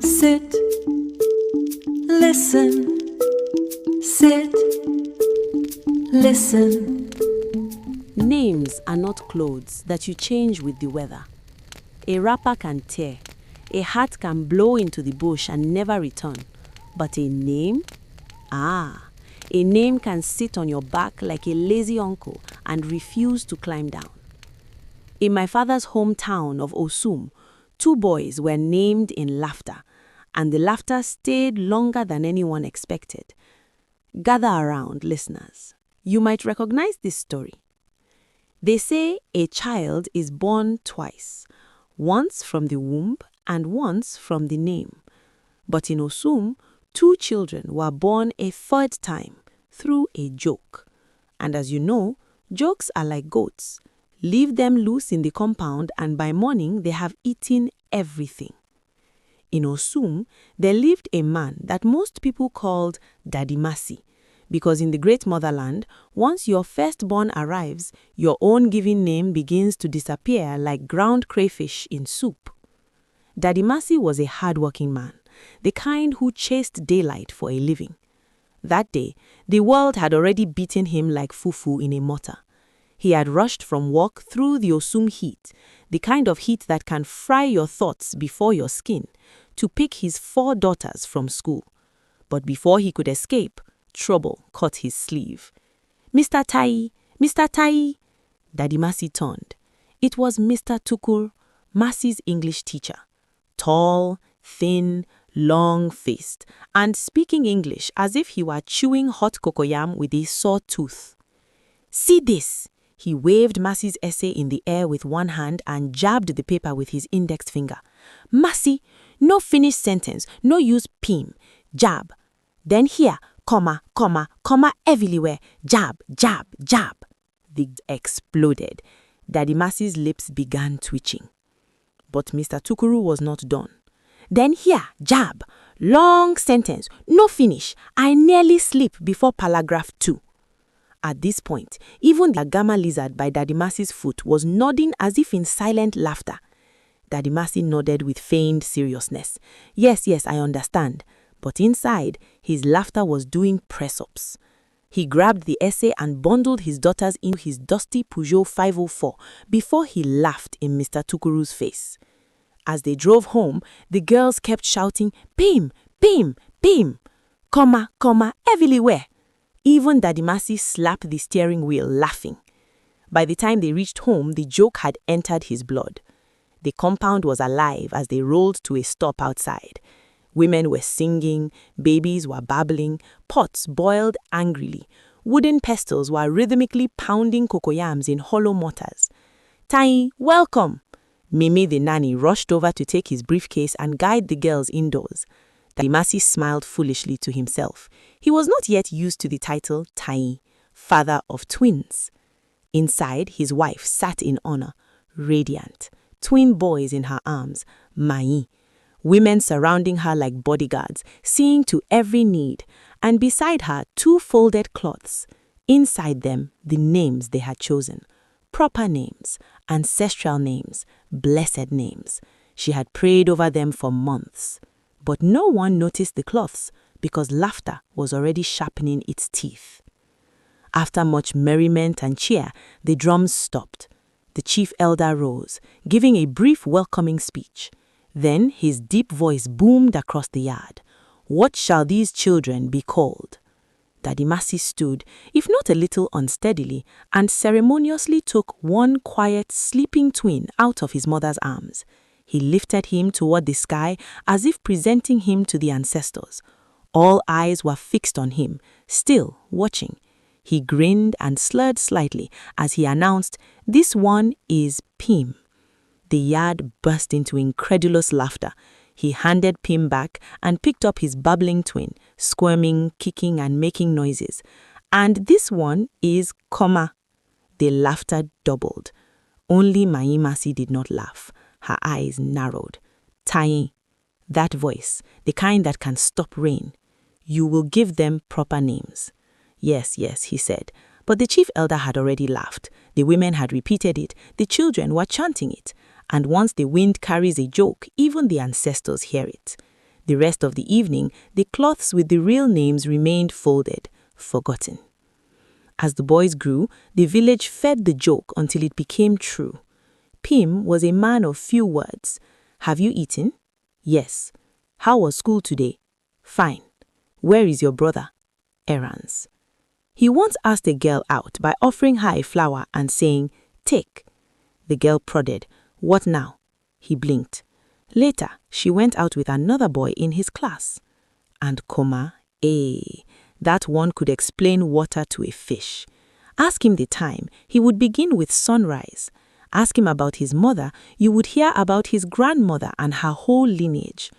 Sit, listen, sit, listen. Names are not clothes that you change with the weather. A wrapper can tear, a hat can blow into the bush and never return. But a name? A name can sit on your back like a lazy uncle and refuse to climb down. In my father's hometown of Osum, 2 boys were named in laughter, and the laughter stayed longer than anyone expected. Gather around, listeners. You might recognize this story. They say a child is born twice, once from the womb and once from the name. But in Osum, 2 children were born a 3rd time through a joke. And as you know, jokes are like goats. Leave them loose in the compound and by morning they have eaten everything. In Osum, there lived a man that most people called Daddy Masi, because in the great motherland, once your firstborn arrives, your own given name begins to disappear like ground crayfish in soup. Daddy Masi was a hard-working man, the kind who chased daylight for a living. That day, the world had already beaten him like fufu in a mortar. He had rushed from work through the Osum heat, the kind of heat that can fry your thoughts before your skin, to pick his 4 daughters from school. But before he could escape, trouble caught his sleeve. Mr. Tai, Mr. Tai. Daddy Masi turned. It was Mr. Tukur, Masi's English teacher. Tall, thin, long-faced, and speaking English as if he were chewing hot cocoyam with a sore tooth. See this! He waved Masi's essay in the air with one hand and jabbed the paper with his index finger. Masi, no finished sentence, no use Pim. Jab. Then here, comma, comma, comma everywhere. Jab, jab, jab. The exploded. Daddy Masi's lips began twitching. But Mr. Tukuru was not done. Then here, jab. Long sentence, no finish. I nearly sleep before paragraph 2. At this point, even the gamma lizard by Daddy Masi's foot was nodding as if in silent laughter. Daddy Masi nodded with feigned seriousness. Yes, I understand. But inside, his laughter was doing press-ups. He grabbed the essay and bundled his daughters into his dusty Peugeot 504 before he laughed in Mr. Tukuru's face. As they drove home, the girls kept shouting, Pim, Pim, Pim, comma, comma, everywhere. Even Daddy Masi slapped the steering wheel, laughing. By the time they reached home, the joke had entered his blood. The compound was alive as they rolled to a stop outside. Women were singing, babies were babbling, pots boiled angrily, wooden pestles were rhythmically pounding cocoyams in hollow mortars. Tai, welcome! Mimi the nanny rushed over to take his briefcase and guide the girls indoors. Daddy Masi smiled foolishly to himself. He was not yet used to the title Tai, father of twins. Inside, his wife sat in honor, radiant, twin boys in her arms, Mai. Women surrounding her like bodyguards, seeing to every need, and beside her 2 folded cloths. Inside them, the names they had chosen. Proper names, ancestral names, blessed names. She had prayed over them for months. But no one noticed the cloths because laughter was already sharpening its teeth. After much merriment and cheer, the drums stopped. The chief elder rose, giving a brief welcoming speech. Then his deep voice boomed across the yard. What shall these children be called? Daddy Masi stood, if not a little unsteadily, and ceremoniously took one quiet, sleeping twin out of his mother's arms. He lifted him toward the sky as if presenting him to the ancestors. All eyes were fixed on him, still watching. He grinned and slurred slightly as he announced, "This one is Pim." The yard burst into incredulous laughter. He handed Pim back and picked up his babbling twin, squirming, kicking, and making noises. "And this one is Comma." The laughter doubled. Only Mai Masi did not laugh. Her eyes narrowed. Tai, that voice, the kind that can stop rain. You will give them proper names. Yes, he said. But the chief elder had already laughed. The women had repeated it. The children were chanting it. And once the wind carries a joke, even the ancestors hear it. The rest of the evening, the cloths with the real names remained folded, forgotten. As the boys grew, the village fed the joke until it became true. Pim was a man of few words. Have you eaten? Yes. How was school today? Fine. Where is your brother? Errands. He once asked a girl out by offering her a flower and saying, "Take." The girl prodded. What now? He blinked. Later, she went out with another boy in his class. And comma, that one could explain water to a fish. Ask him the time, he would begin with sunrise. Ask him about his mother, you would hear about his grandmother and her whole lineage.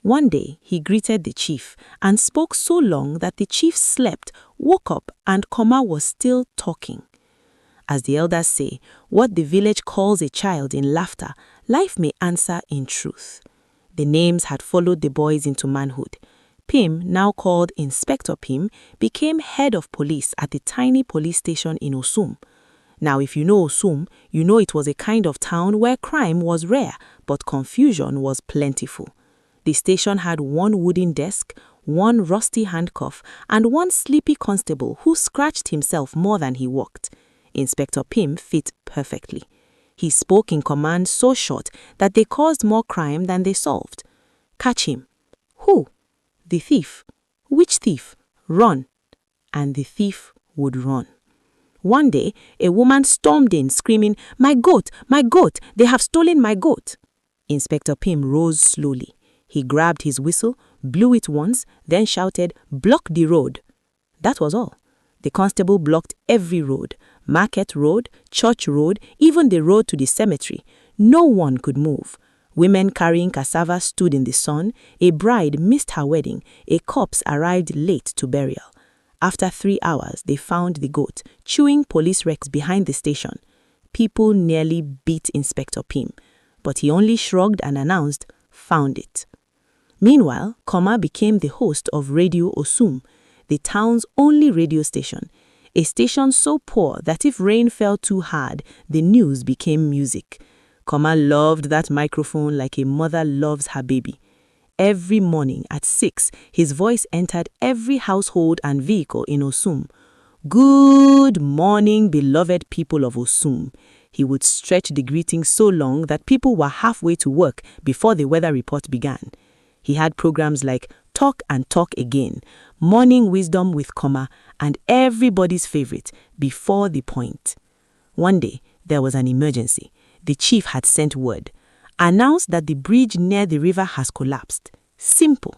One day, he greeted the chief and spoke so long that the chief slept, woke up, and comma was still talking. As the elders say, what the village calls a child in laughter, life may answer in truth. The names had followed the boys into manhood. Pim, now called Inspector Pim, became head of police at the tiny police station in Osum. Now, if you know Osum, you know it was a kind of town where crime was rare, but confusion was plentiful. The station had one wooden desk, one rusty handcuff, and one sleepy constable who scratched himself more than he walked. Inspector Pim fit perfectly. He spoke in command so short that they caused more crime than they solved. Catch him. Who? The thief. Which thief? Run. And the thief would run. One day, a woman stormed in screaming, my goat, they have stolen my goat. Inspector Pim rose slowly. He grabbed his whistle, blew it once, then shouted, block the road. That was all. The constable blocked every road, Market Road, Church Road, even the road to the cemetery. No one could move. Women carrying cassava stood in the sun. A bride missed her wedding. A corpse arrived late to burial. After 3 hours, they found the goat, chewing police wrecks behind the station. People nearly beat Inspector Pim, but he only shrugged and announced, found it. Meanwhile, Comma became the host of Radio Osum, the town's only radio station, a station so poor that if rain fell too hard, the news became music. Comma loved that microphone like a mother loves her baby. Every morning at 6, his voice entered every household and vehicle in Osum. Good morning, beloved people of Osum. He would stretch the greeting so long that people were halfway to work before the weather report began. He had programs like Talk and Talk Again, Morning Wisdom with Comma, and everybody's favorite, Before the Point. One day, there was an emergency. The chief had sent word. Announced that the bridge near the river has collapsed. Simple,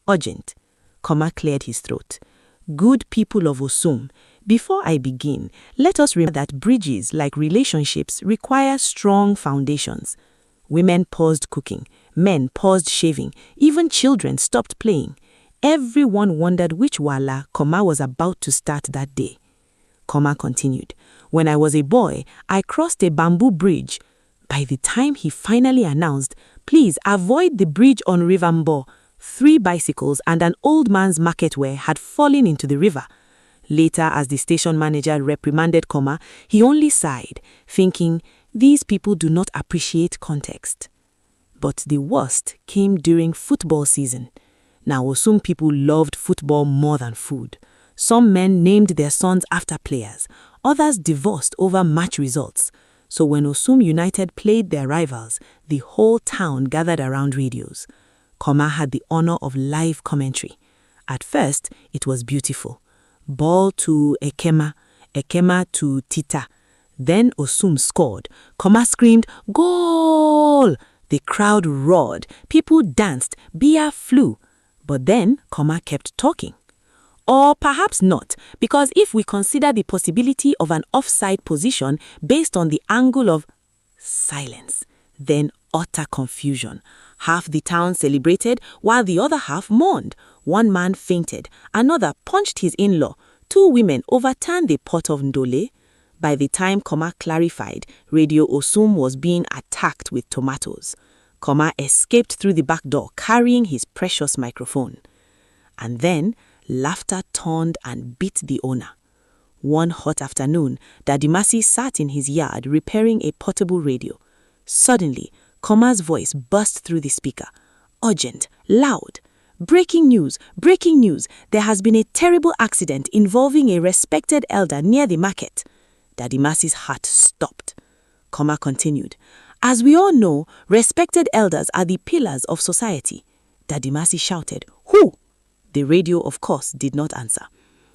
urgent. Comma cleared his throat. Good people of Osum, before I begin, let us remember that bridges, like relationships, require strong foundations. Women paused cooking, men paused shaving, even children stopped playing. Everyone wondered which wala Comma was about to start that day. Comma continued, when I was a boy, I crossed a bamboo bridge. By the time he finally announced, please avoid the bridge on River Mbo, 3 bicycles and an old man's marketware had fallen into the river. Later, as the station manager reprimanded Comma, he only sighed, thinking, these people do not appreciate context. But the worst came during football season. Now, Osum people loved football more than food. Some men named their sons after players. Others divorced over match results. So when Osum United played their rivals, the whole town gathered around radios. Comma had the honor of live commentary. At first, it was beautiful. Ball to Ekema, Ekema to Tita. Then Osum scored. Comma screamed, goal! The crowd roared. People danced. Beer flew. But then Comma kept talking. Or perhaps not, because if we consider the possibility of an offside position based on the angle of silence, then utter confusion. Half the town celebrated while the other half mourned. One man fainted. Another punched his in-law. 2 women overturned the pot of ndole. By the time Comma clarified, Radio Osum was being attacked with tomatoes. Comma escaped through the back door carrying his precious microphone. And then laughter turned and beat the owner. One hot afternoon, Daddy Masi sat in his yard repairing a portable radio. Suddenly, Comma's voice burst through the speaker. Urgent, loud. Breaking news! Breaking news! There has been a terrible accident involving a respected elder near the market. Daddy Mercy's heart stopped. Comma continued. As we all know, respected elders are the pillars of society. Daddy Mercy shouted, "Who?" The radio, of course, did not answer.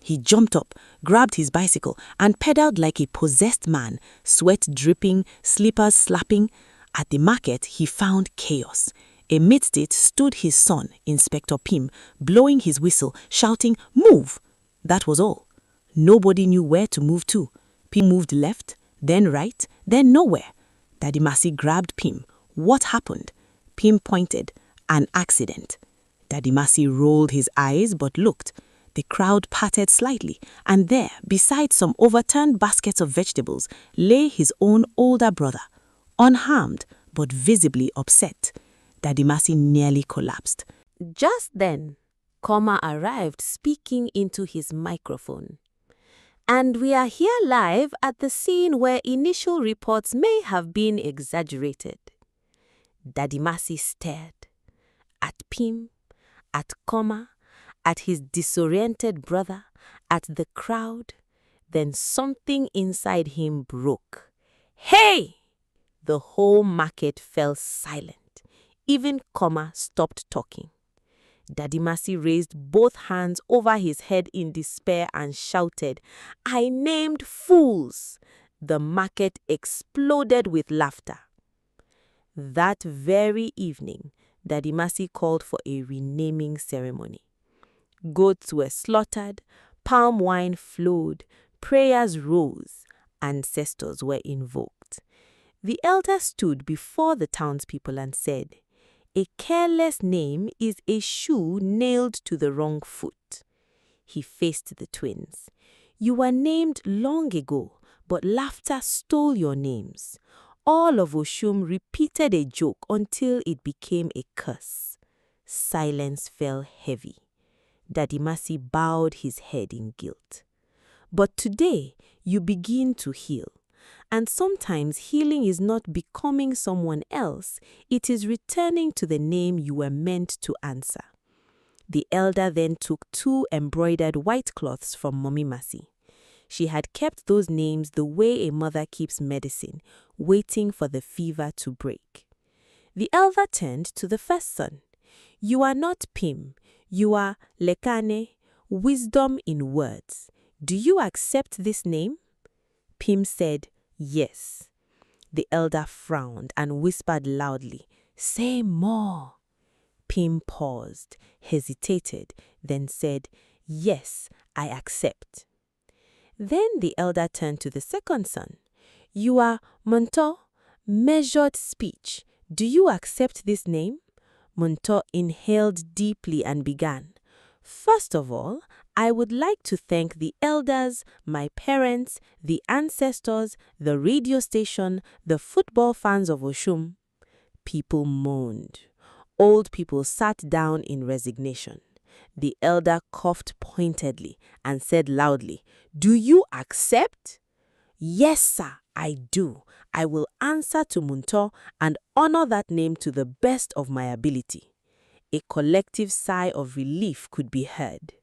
He jumped up, grabbed his bicycle, and pedaled like a possessed man, sweat dripping, slippers slapping. At the market, he found chaos. Amidst it stood his son, Inspector Pim, blowing his whistle, shouting, "Move!" That was all. Nobody knew where to move to. Pim moved left, then right, then nowhere. Daddy Mercy grabbed Pim. What happened? Pim pointed. An accident. Daddy Mercy rolled his eyes but looked. The crowd parted slightly, and there, beside some overturned baskets of vegetables, lay his own older brother, unharmed but visibly upset. Daddy Mercy nearly collapsed. Just then, Comma arrived speaking into his microphone. And we are here live at the scene where initial reports may have been exaggerated. Daddy Mercy stared at Pim, at Comma, at his disoriented brother, at the crowd. Then something inside him broke. "Hey!" The whole market fell silent. Even Comma stopped talking. Daddy Mercy raised both hands over his head in despair and shouted, "I named fools!" The market exploded with laughter. That very evening, Daddy Mercy called for a renaming ceremony. Goats were slaughtered, palm wine flowed, prayers rose, ancestors were invoked. The elder stood before the townspeople and said, "A careless name is a shoe nailed to the wrong foot." He faced the twins. "You were named long ago, but laughter stole your names." All of Oshun repeated a joke until it became a curse. Silence fell heavy. Daddy Mercy bowed his head in guilt. But today, you begin to heal. And sometimes healing is not becoming someone else, it is returning to the name you were meant to answer. The elder then took 2 embroidered white cloths from Mommy Mercy. She had kept those names the way a mother keeps medicine, waiting for the fever to break. The elder turned to the first son. "You are not Pim, you are Lekane, wisdom in words. Do you accept this name?" Pim said, "Yes." The elder frowned and whispered loudly, "Say more." Pim paused, hesitated, then said, "Yes, I accept." Then the elder turned to the second son. "You are Monto, measured speech. Do you accept this name?" Monto inhaled deeply and began, "First of all, I would like to thank the elders, my parents, the ancestors, the radio station, the football fans of Oshun." People moaned. Old people sat down in resignation. The elder coughed pointedly and said loudly, "Do you accept?" "Yes, sir, I do. I will answer to Munto and honor that name to the best of my ability." A collective sigh of relief could be heard.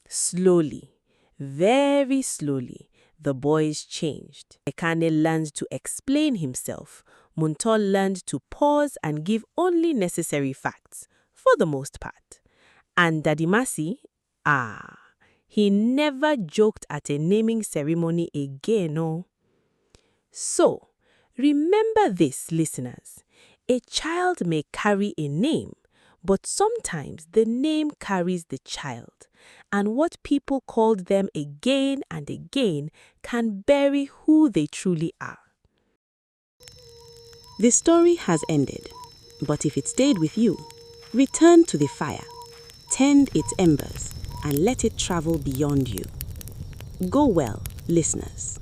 Slowly, very slowly, the boys changed. Ekane learned to explain himself. Munto learned to pause and give only necessary facts, for the most part. And Daddy Mercy, he never joked at a naming ceremony again, no. So, remember this, listeners. A child may carry a name, but sometimes the name carries the child, and what people called them again and again can bury who they truly are. The story has ended, but if it stayed with you, return to the fire, tend its embers, and let it travel beyond you. Go well, listeners.